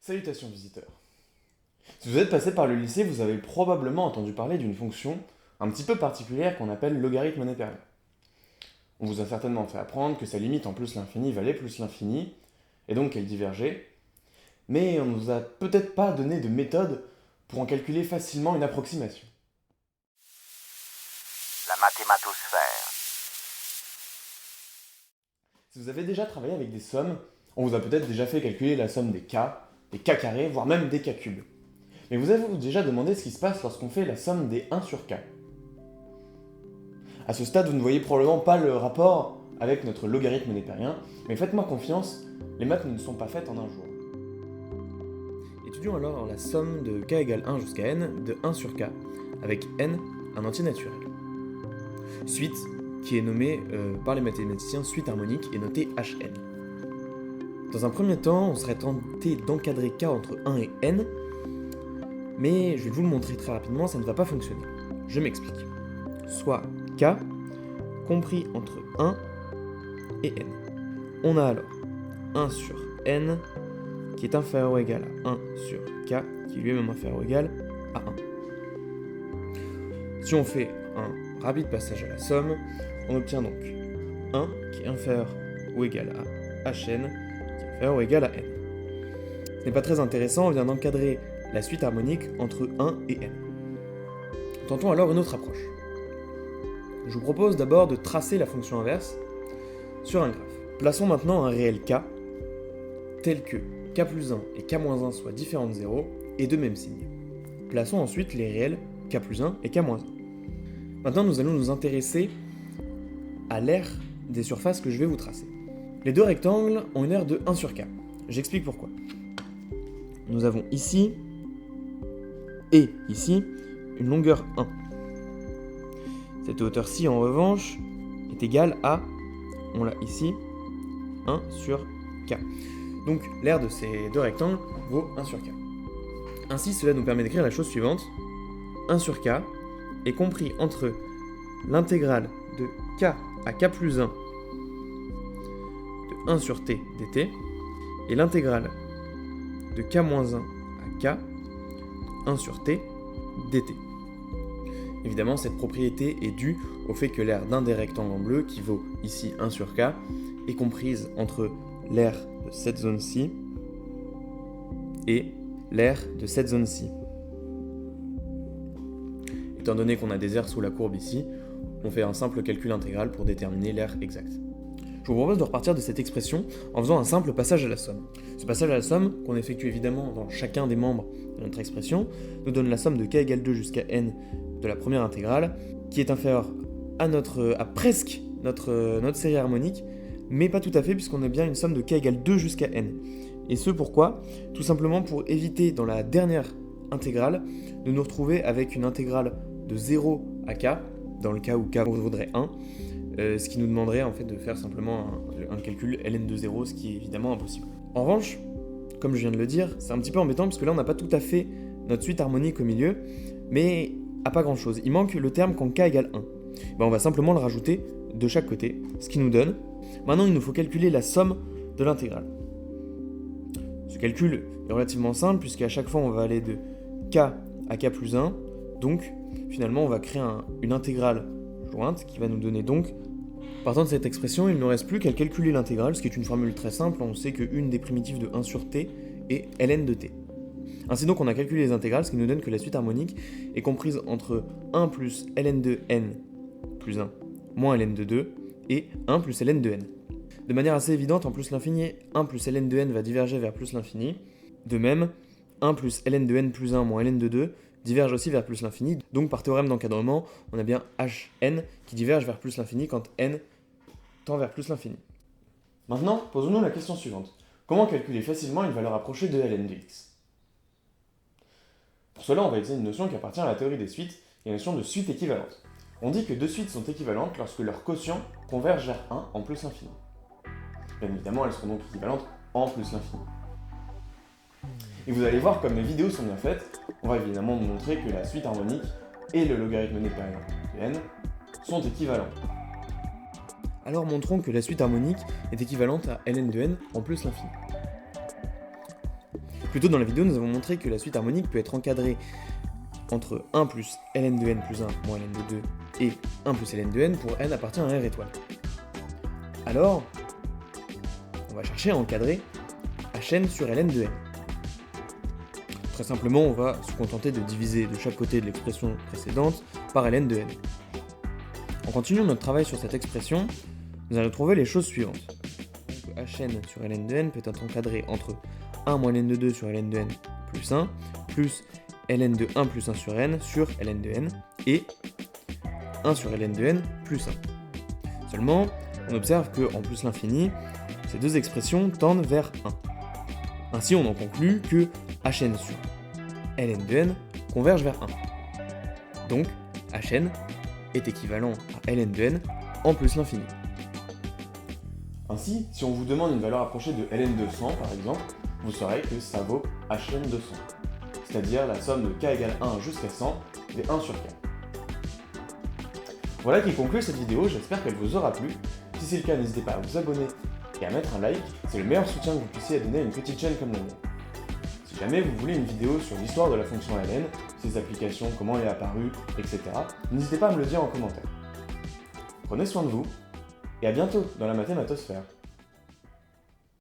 Salutations visiteurs. Si vous êtes passé par le lycée, vous avez probablement entendu parler d'une fonction un petit peu particulière qu'on appelle logarithme népérien. On vous a certainement fait apprendre que sa limite en plus l'infini valait plus l'infini, et donc qu'elle divergeait, mais on ne vous a peut-être pas donné de méthode pour en calculer facilement une approximation. La mathématosphère. Si vous avez déjà travaillé avec des sommes, on vous a peut-être déjà fait calculer la somme des k carrés, voire même des k cubes. Mais vous avez déjà demandé ce qui se passe lorsqu'on fait la somme des 1 sur k. À ce stade, vous ne voyez probablement pas le rapport avec notre logarithme népérien, mais faites-moi confiance, les maths ne sont pas faites en un jour. Étudions alors la somme de k égale 1 jusqu'à n de 1 sur k, avec n un entier naturel. Suite, qui est nommée par les mathématiciens suite harmonique, est notée Hn. Dans un premier temps, on serait tenté d'encadrer k entre 1 et n, mais je vais vous le montrer très rapidement, ça ne va pas fonctionner. Je m'explique. Soit k compris entre 1 et n. On a alors 1 sur n qui est inférieur ou égal à 1 sur k qui lui-même inférieur ou égal à 1. Si on fait un rapide passage à la somme, on obtient donc 1 qui est inférieur ou égal à hn qui est inférieur ou égal à n. Ce n'est pas très intéressant, on vient d'encadrer la suite harmonique entre 1 et n. Tentons alors une autre approche. Je vous propose d'abord de tracer la fonction inverse sur un graphe. Plaçons maintenant un réel k, tel que k plus 1 et k moins 1 soient différents de 0 et de même signe. Plaçons ensuite les réels k plus 1 et k moins 1. Maintenant, nous allons nous intéresser à l'aire des surfaces que je vais vous tracer. Les deux rectangles ont une aire de 1 sur k. J'explique pourquoi. Nous avons ici et ici une longueur 1. Cette hauteur-ci, en revanche, est égale à, on l'a ici, 1 sur k. Donc l'aire de ces deux rectangles vaut 1 sur k. Ainsi, cela nous permet d'écrire la chose suivante. 1 sur k est compris entre l'intégrale de k à k plus 1 de 1 sur t dt et l'intégrale de k moins 1 à k 1 sur t dt. Évidemment, cette propriété est due au fait que l'aire d'un des rectangles en bleu, qui vaut ici 1 sur k, est comprise entre l'aire de cette zone-ci et l'aire de cette zone-ci. Étant donné qu'on a des aires sous la courbe ici, on fait un simple calcul intégral pour déterminer l'aire exacte. Je vous propose de repartir de cette expression en faisant un simple passage à la somme. Ce passage à la somme, qu'on effectue évidemment dans chacun des membres de notre expression, nous donne la somme de k égale 2 jusqu'à n de la première intégrale, qui est inférieure à presque notre série harmonique, mais pas tout à fait puisqu'on a bien une somme de k égale 2 jusqu'à n. Et ce pourquoi ? Tout simplement pour éviter dans la dernière intégrale de nous retrouver avec une intégrale de 0 à k, dans le cas où k vaudrait 1, ce qui nous demanderait en fait de faire simplement un calcul ln de 0, ce qui est évidemment impossible. En revanche, comme je viens de le dire, c'est un petit peu embêtant parce que là on n'a pas tout à fait notre suite harmonique au milieu, mais à pas grand chose. Il manque le terme quand k égale 1. On va simplement le rajouter de chaque côté, ce qui nous donne. Maintenant il nous faut calculer la somme de l'intégrale. Ce calcul est relativement simple puisqu'à chaque fois on va aller de k à k plus 1, donc finalement on va créer une intégrale jointe qui va nous donner donc, partant de cette expression, il ne nous reste plus qu'à calculer l'intégrale, ce qui est une formule très simple, on sait qu'une des primitives de 1 sur t est ln de t. Ainsi donc on a calculé les intégrales, ce qui nous donne que la suite harmonique est comprise entre 1 plus ln de n plus 1 moins ln de 2 et 1 plus ln de n. De manière assez évidente, en plus l'infini, 1 plus ln de n va diverger vers plus l'infini. De même, 1 plus ln de n plus 1 moins ln de 2 diverge aussi vers plus l'infini. Donc par théorème d'encadrement, on a bien Hn qui diverge vers plus l'infini quand n tend vers plus l'infini. Maintenant, posons-nous la question suivante. Comment calculer facilement une valeur approchée de ln de x ? Pour cela, on va utiliser une notion qui appartient à la théorie des suites, et la notion de suite équivalente. On dit que deux suites sont équivalentes lorsque leurs quotients convergent vers 1 en plus l'infini. Bien évidemment, elles seront donc équivalentes en plus l'infini. Et vous allez voir comme les vidéos sont bien faites, on va évidemment vous montrer que la suite harmonique et le logarithme népérien de n sont équivalents. Alors montrons que la suite harmonique est équivalente à ln de n en plus l'infini. Plus tôt dans la vidéo, nous avons montré que la suite harmonique peut être encadrée entre 1 plus ln de n plus 1 moins ln de 2 et 1 plus ln de n pour n appartient à R étoile. Alors, on va chercher à encadrer Hn sur ln de n. Très simplement, on va se contenter de diviser de chaque côté de l'expression précédente par ln de n. En continuant notre travail sur cette expression, nous allons trouver les choses suivantes. Hn sur ln de n peut être encadré entre 1 moins ln de 2 sur ln de n plus 1, plus ln de 1 plus 1 sur n sur ln de n, et 1 sur ln de n plus 1. Seulement, on observe que, en plus l'infini, ces deux expressions tendent vers 1. Ainsi, on en conclut que Hn sur ln de n converge vers 1. Donc, Hn est équivalent à ln de n en plus l'infini. Ainsi, si on vous demande une valeur approchée de ln de 100 par exemple, vous saurez que ça vaut Hn de 100, c'est-à-dire la somme de k égale 1 jusqu'à 100 des 1 sur k. Voilà qui conclut cette vidéo, j'espère qu'elle vous aura plu. Si c'est le cas, n'hésitez pas à vous abonner et à mettre un like, c'est le meilleur soutien que vous puissiez donner à une petite chaîne comme la mienne. Si jamais vous voulez une vidéo sur l'histoire de la fonction ln, ses applications, comment elle est apparue, etc., n'hésitez pas à me le dire en commentaire. Prenez soin de vous, et à bientôt dans la mathématosphère.